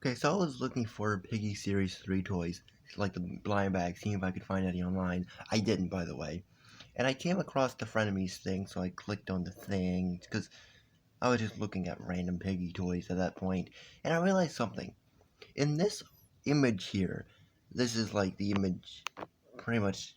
Okay, so I was looking for Piggy Series 3 toys, like the blind bag, seeing if I could find any online. I didn't, by the way. And I came across the Frenemies thing, so I clicked on the thing, because I was just looking at random Piggy toys at that point, and I realized something. In this image here, this is like the image pretty much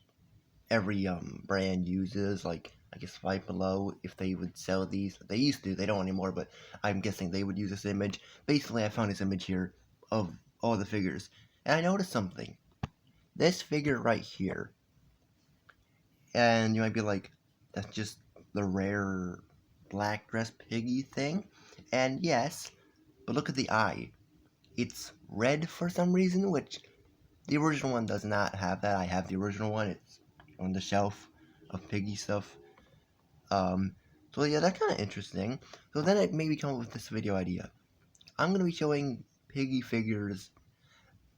every brand uses, like I guess Five Below, if they would sell these. They used to, they don't anymore, but I'm guessing they would use this image. Basically, I found this image here of all the figures, and I noticed something. This figure right here, and you might be like, that's just the rare black dress piggy thing, and yes, but look at the eye. It's red for some reason, which the original one does not have that. I have the original one. It's on the shelf of piggy stuff. Um, so yeah, that's kind of interesting. So then it made me come up with this video idea. I'm going to be showing piggy figures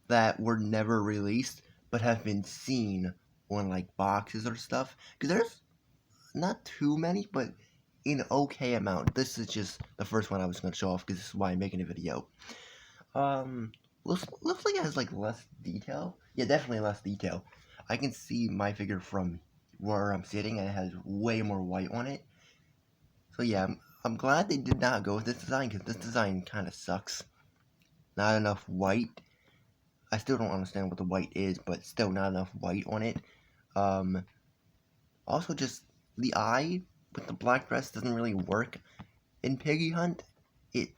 that were never released, but have been seen on like boxes or stuff. Because there's not too many, but in okay amount. This is just the first one I was going to show off, because this is why I'm making a video. Looks like it has like less detail. Yeah, definitely less detail. I can see my figure from where I'm sitting, and it has way more white on it. So yeah, I'm glad they did not go with this design, because this design kind of sucks. Not enough white. I still don't understand what the white is, but still not enough white on it. Also just the eye with the black dress doesn't really work in Piggy Hunt.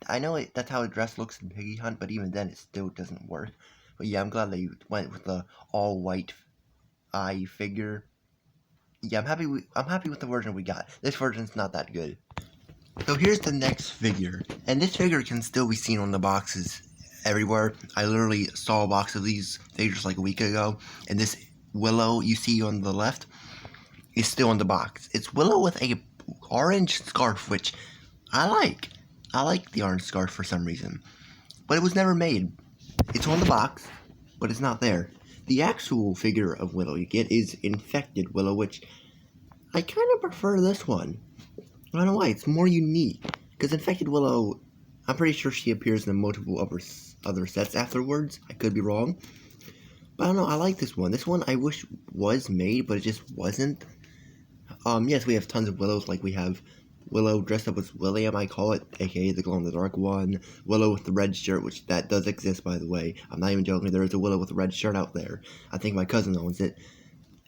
I know that's how a dress looks in Piggy Hunt, but even then it still doesn't work. But yeah, I'm glad they went with the all white eye figure. Yeah, I'm happy with the version we got. This version's not that good. So here's the next figure, and this figure can still be seen on the boxes everywhere. I literally saw a box of these figures like a week ago, and this Willow you see on the left is still on the box. It's Willow with a orange scarf, which I like. I like the orange scarf for some reason, but it was never made. It's on the box, but it's not there. The actual figure of Willow you get is Infected Willow, which I kind of prefer this one. I don't know why, it's more unique. Because Infected Willow, I'm pretty sure she appears in multiple other sets afterwards. I could be wrong. But I don't know, I like this one. This one I wish was made, but it just wasn't. Yes, we have tons of Willows, like we have Willow dressed up as William, I call it, aka the glow-in-the-dark one. Willow with the red shirt, which that does exist, by the way. I'm not even joking, there is a Willow with a red shirt out there. I think my cousin owns it.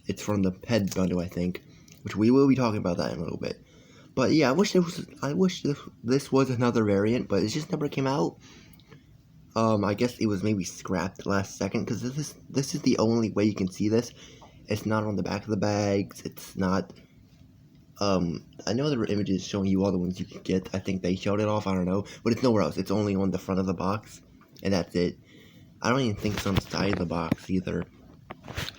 It's from the Ped bundle, I think, which we will be talking about that in a little bit. But yeah, I wish this was another variant, but it just never came out. I guess it was maybe scrapped last second, because this is the only way you can see this. It's not on the back of the bags. It's not. I know there were images showing you all the ones you could get. I think they showed it off. I don't know, but it's nowhere else. It's only on the front of the box, and that's it. I don't even think it's on the side of the box either.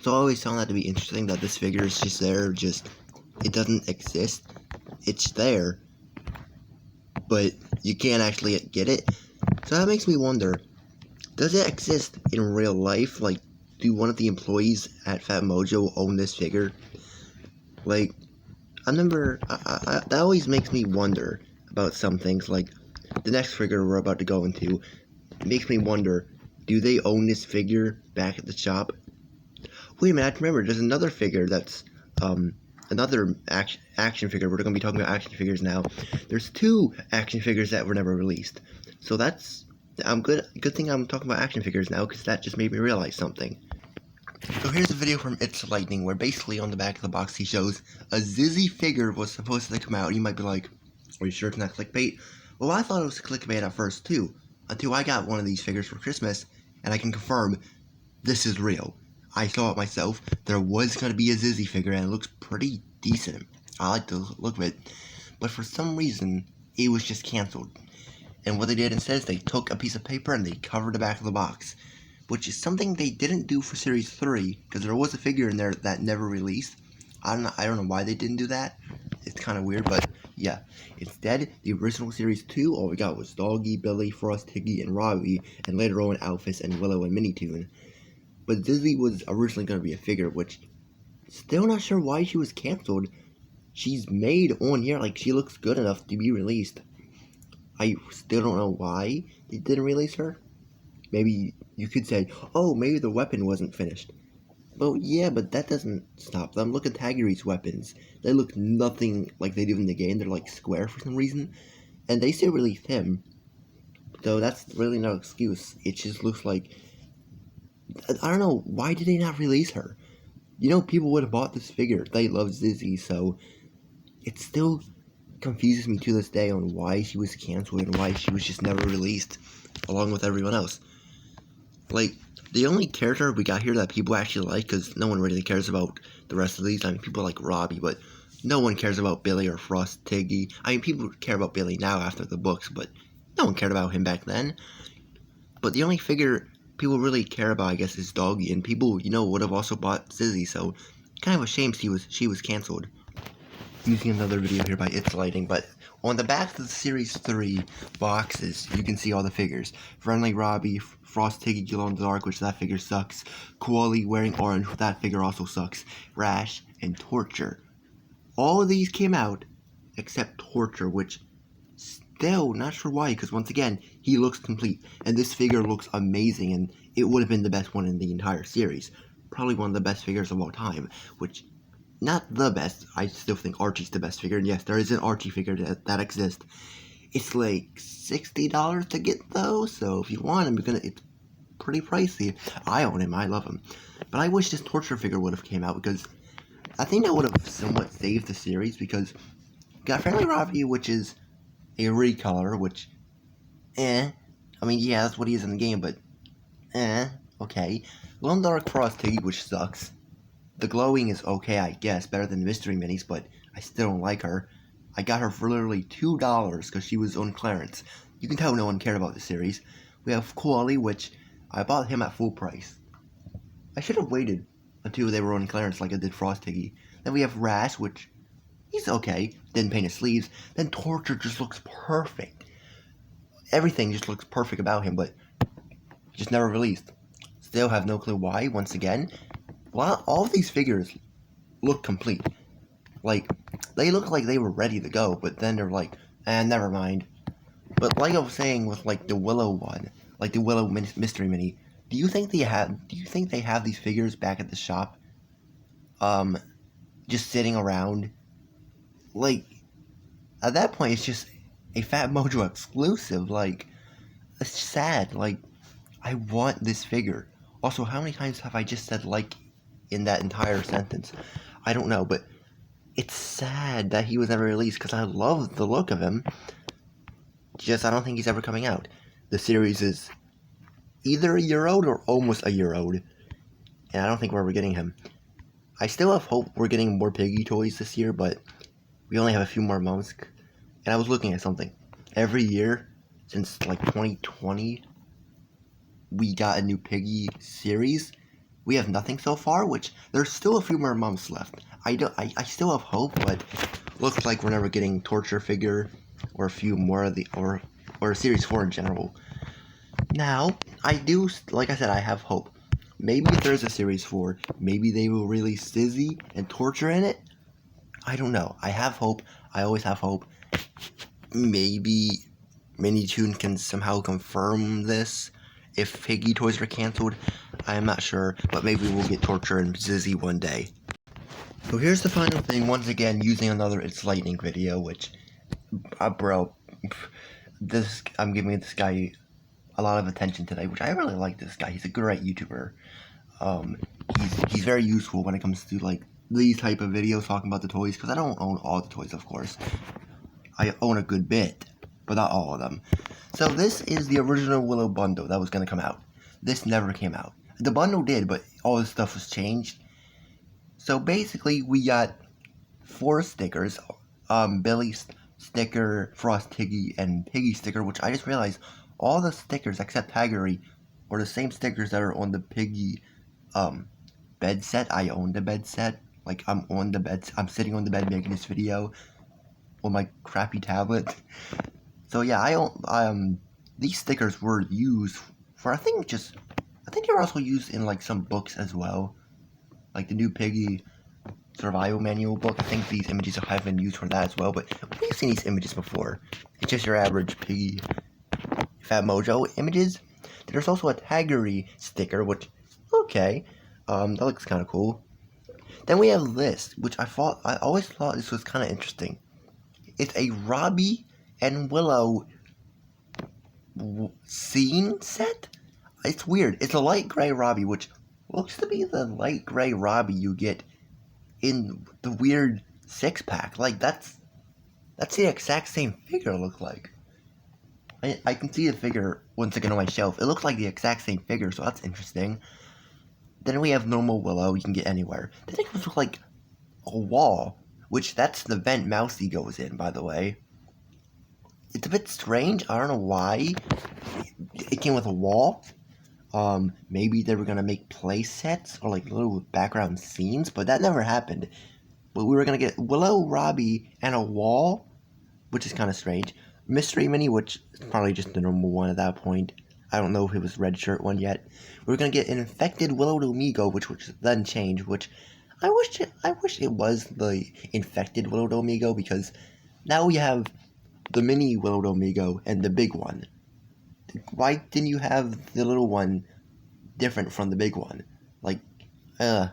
So I always found that to be interesting, that this figure is just there, it doesn't exist. It's there, but you can't actually get it. So that makes me wonder, does it exist in real life? Like, do one of the employees at Fat Mojo own this figure? Like, I remember, that always makes me wonder about some things. Like, the next figure we're about to go into makes me wonder, do they own this figure back at the shop? Wait a minute, I remember, there's another figure that's, another action figure. We're going to be talking about action figures now. There's two action figures that were never released. So that's, good thing I'm talking about action figures now, because that just made me realize something. So here's a video from It's Lightning, where basically on the back of the box he shows a Zizzy figure was supposed to come out. You might be like, are you sure it's not clickbait? Well, I thought it was clickbait at first too, until I got one of these figures for Christmas, and I can confirm this is real. I saw it myself. There was going to be a Zizzy figure, and it looks pretty decent. I like the look of it. But for some reason, it was just canceled. And what they did instead is they took a piece of paper and they covered the back of the box, which is something they didn't do for Series 3, because there was a figure in there that never released. I don't know why they didn't do that. It's kind of weird, but yeah. Instead, the original Series 2, all we got was Doggy, Billy, Frost, Tiggy, and Robbie, and later on Alphys and Willow and Minitoon. But Zizzy was originally going to be a figure, which, still not sure why she was canceled. She's made on here, like, she looks good enough to be released. I still don't know why they didn't release her. maybe you could say, oh, maybe the weapon wasn't finished. Well, yeah, but that doesn't stop them. Look at Taggery's weapons. They look nothing like they do in the game. They're like square for some reason. And they still released him. So that's really no excuse. It just looks like... I don't know. Why did they not release her? You know, people would have bought this figure. They love Zizzy, so... It still confuses me to this day on why she was canceled and why she was just never released along with everyone else. Like, the only character we got here that people actually like, because no one really cares about the rest of these. I mean, people like Robbie, but no one cares about Billy or Frost Tiggy. I mean, people care about Billy now after the books, but no one cared about him back then. But the only figure people really care about, I guess, is Doggy, and people, you know, would have also bought Zizzy, so kind of a shame she was canceled. Using another video here by It's Lighting, but on the back of the Series 3 boxes, you can see all the figures. Friendly Robbie, Frost Tiggy Glow in the Dark, which that figure sucks. Koali wearing orange, that figure also sucks. Rash, and Torture. All of these came out, except Torture, which still, not sure why, because once again, he looks complete. And this figure looks amazing, and it would have been the best one in the entire series. Probably one of the best figures of all time, which... Not the best. I still think Archie's the best figure. And yes, there is an Archie figure that exists. It's like $60 to get though. So if you want him, it's pretty pricey. I own him. I love him. But I wish this Torture figure would have came out because I think that would have somewhat saved the series because you got Friendly Robbie, which is a recolor, which, I mean, yeah, that's what he is in the game, but, okay. Glow in the Dark Frost Tiggy, which sucks. The glowing is okay, I guess, better than the mystery minis, but I still don't like her. I got her for literally $2 because she was on clearance. You can tell no one cared about the series. We have Koali, which I bought him at full price. I should have waited until they were on clearance like I did Frost Tiggy. Then we have Rash, which he's okay. Didn't paint his sleeves. Then Torture just looks perfect. Everything just looks perfect about him, but just never released. Still have no clue why, once again. Well, all of these figures look complete. Like, they look like they were ready to go, but then they're like, never mind. But like I was saying with, like, the Willow one, like the Willow Mystery Mini, do you think they have these figures back at the shop? Just sitting around? Like, at that point, it's just a Fat Mojo exclusive. Like, it's sad. Like, I want this figure. Also, how many times have I just said, like, in that entire sentence? I don't know, but it's sad that he was never released because I love the look of him. Just, I don't think he's ever coming out. The series is either a year old or almost a year old, and I don't think we're ever getting him. I still have hope we're getting more Piggy toys this year, but we only have a few more months. And I was looking at something. Every year since like 2020, we got a new Piggy series. We have nothing so far, which there's still a few more months left. I still have hope, but looks like we're never getting Torture figure or a few more of the or Series 4 in general. Now, I do, like I said, I have hope. Maybe if there's a Series 4, maybe they will release Zizzy and Torture in it. I don't know. I have hope. I always have hope. Maybe Minitoon can somehow confirm this. If Piggy toys are canceled, I am not sure, but maybe we'll get Torture and Zizzy one day. So here's the final thing, once again, using another It's Lightning video, which, bro, I'm giving this guy a lot of attention today, which I really like this guy. He's a great YouTuber. He's very useful when it comes to, like, these type of videos talking about the toys, because I don't own all the toys, of course. I own a good bit, but not all of them. So this is the original Willow bundle that was going to come out. This never came out. The bundle did, but all this stuff was changed. So basically, we got 4 stickers. Billy sticker, Frost Tiggy, and Piggy sticker, which I just realized all the stickers except Taggery are the same stickers that are on the Piggy bed set. I own the bed set. Like, I'm on the bed. I'm sitting on the bed making this video on my crappy tablet. So yeah, I own, these stickers were used for, I think they were also used in, like, some books as well. Like the new Piggy survival manual book. I think these images have been used for that as well, but we've seen these images before. It's just your average Piggy Fat Mojo images. There's also a Taggery sticker, which, okay, that looks kind of cool. Then we have this, which I always thought this was kind of interesting. It's a Robbie and Willow scene set? It's weird. It's a light gray Robbie, which looks to be the light gray Robbie you get in the weird six-pack. Like, that's the exact same figure it looks like. I can see the figure once again on my shelf. It looks like the exact same figure, so that's interesting. Then we have normal Willow, you can get anywhere. Then it looks like a wall, which that's the vent Mousy goes in, by the way. It's a bit strange, I don't know why it came with a wall. Maybe they were gonna make play sets or like little background scenes, but that never happened. But we were gonna get Willow, Robbie, and a wall, which is kind of strange. Mystery Mini, which is probably just the normal one at that point. I don't know if it was red shirt one yet. We were gonna get an infected Willow Domingo, which then changed. Which I wish it was the infected Willow Domingo, because now we have the mini Willow Domingo and the big one. Why didn't you have the little one different from the big one? Like, that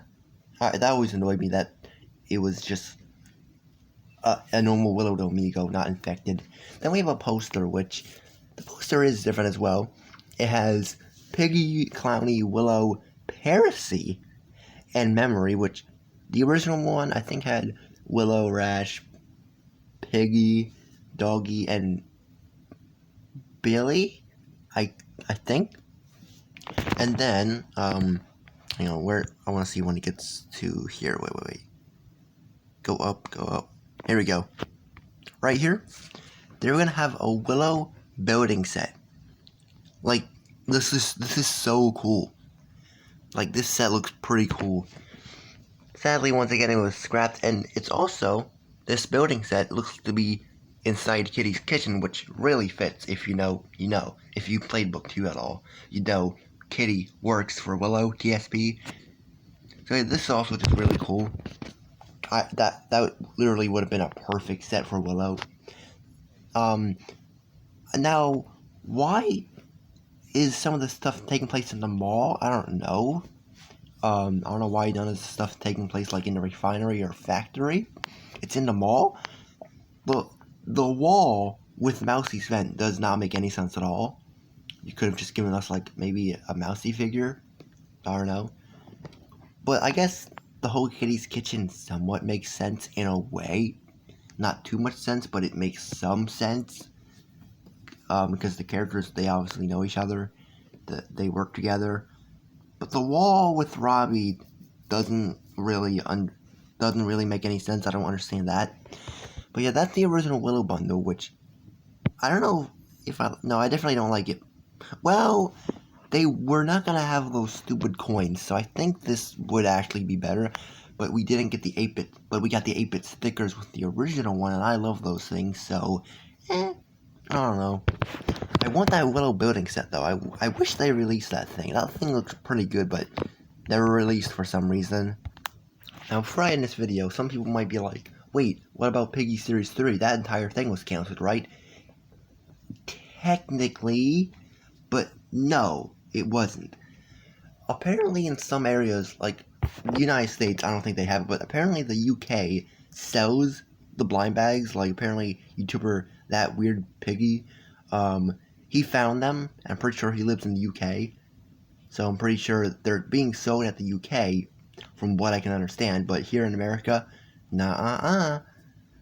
always annoyed me that it was just a normal Willow Domingo, not infected. Then we have a poster, which the poster is different as well. It has Piggy, Clowny, Willow, Parasy, and Memory, which the original one I think had Willow, Rash, Piggy, Doggy, and Billy, I think. And then, where I want to see when it gets to here. Wait. Go up. Here we go. Right here, they're gonna have a Willow building set. Like, this is so cool. Like, this set looks pretty cool. Sadly, once again, it was scrapped, and it's also, this building set looks to be inside Kitty's kitchen, which really fits. If you know, you know. If you played Book 2 at all, you know Kitty works for Willow, TSP. So this is also just really cool. That literally would have been a perfect set for Willow. Now, why is some of this stuff taking place in the mall? I don't know. I don't know why none of this stuff taking place like in the refinery or factory. It's in the mall. But the wall with Mousy's vent does not make any sense at all. You could have just given us like maybe a Mousy figure. I don't know. But I guess the whole Kitty's kitchen somewhat makes sense in a way. Not too much sense, but it makes some sense. Because the characters, they obviously know each other. They work together. But the wall with Robbie doesn't really make any sense. I don't understand that. But yeah, that's the original Willow bundle, which I don't know if I definitely don't like it. Well, they were not gonna have those stupid coins, so I think this would actually be better. But we didn't get the 8-bit, but we got the 8-bit stickers with the original one, and I love those things. So, I don't know. I want that Willow building set though. I wish they released that thing. That thing looks pretty good, but never released for some reason. Now, before I end this video, some people might be like, wait, what about Piggy Series 3? That entire thing was canceled, right? Technically, but no, it wasn't. Apparently in some areas, like the United States, I don't think they have it, but apparently the UK sells the blind bags. Like, apparently YouTuber That Weird Piggy, he found them. I'm pretty sure he lives in the UK. So I'm pretty sure they're being sold at the UK, from what I can understand. But here in America, nah.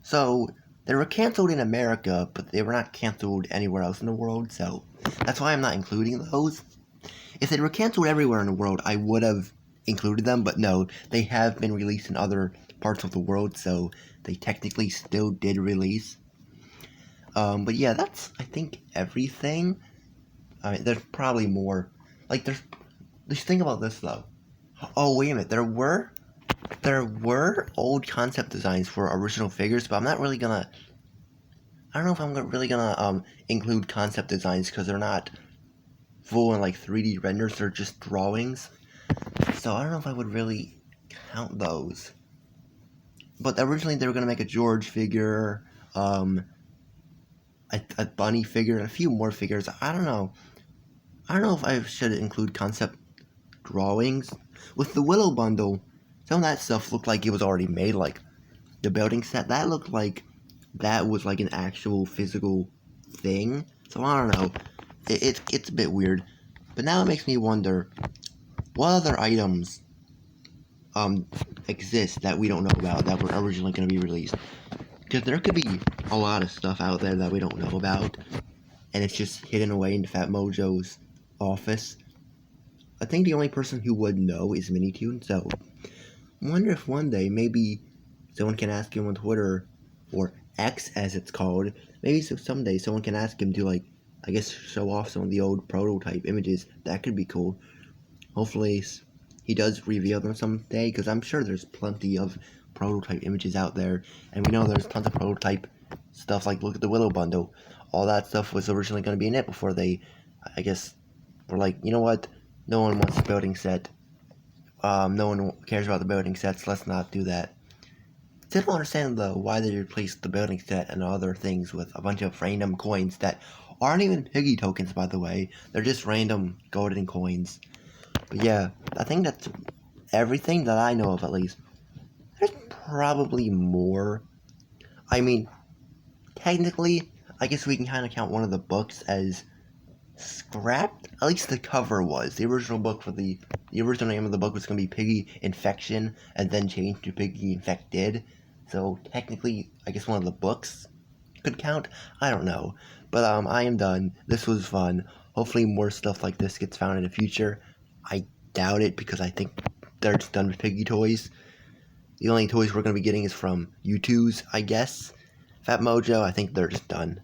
So they were canceled in America, but they were not canceled anywhere else in the world. So that's why I'm not including those. If they were canceled everywhere in the world, I would have included them. But no, they have been released in other parts of the world, so they technically still did release. But yeah, that's, I think, everything. I mean, there's probably more. Like, just think about this, though. Oh, wait a minute. There were old concept designs for original figures, but I'm not really gonna... I don't know if I'm really gonna include concept designs, because they're not full and like 3D renders, they're just drawings. So I don't know if I would really count those. But originally they were gonna make a George figure, a bunny figure, and a few more figures. I don't know. I don't know if I should include concept drawings. With the Willow bundle, some of that stuff looked like it was already made, like the building set. That looked like that was like an actual physical thing. So I don't know. It's a bit weird. But now it makes me wonder, what other items exist that we don't know about that were originally going to be released? Because there could be a lot of stuff out there that we don't know about, and it's just hidden away in Fat Mojo's office. I think the only person who would know is Minitoon, so I wonder if one day maybe someone can ask him on Twitter, or X as it's called. Maybe someday someone can ask him to, like, I guess, show off some of the old prototype images. That could be cool. Hopefully he does reveal them someday, because I'm sure there's plenty of prototype images out there, and we know there's tons of prototype stuff. Like, look at the Willow bundle. All that stuff was originally going to be in it before they, I guess, were like, you know what, no one wants a building set. No one cares about the building sets, let's not do that. Still don't understand, though, why they replaced the building set and other things with a bunch of random coins that aren't even Piggy tokens, by the way. They're just random golden coins. But yeah, I think that's everything that I know of, at least. There's probably more. I mean, technically, I guess we can kind of count one of the books as scrapped. At least the cover was. The original name of the book was going to be Piggy Infection, and then changed to Piggy Infected. So technically, I guess one of the books could count. I don't know. But I am done. This was fun. Hopefully more stuff like this gets found in the future. I doubt it, because I think they're just done with Piggy toys. The only toys we're going to be getting is from U2's, I guess. Fat Mojo, I think they're just done.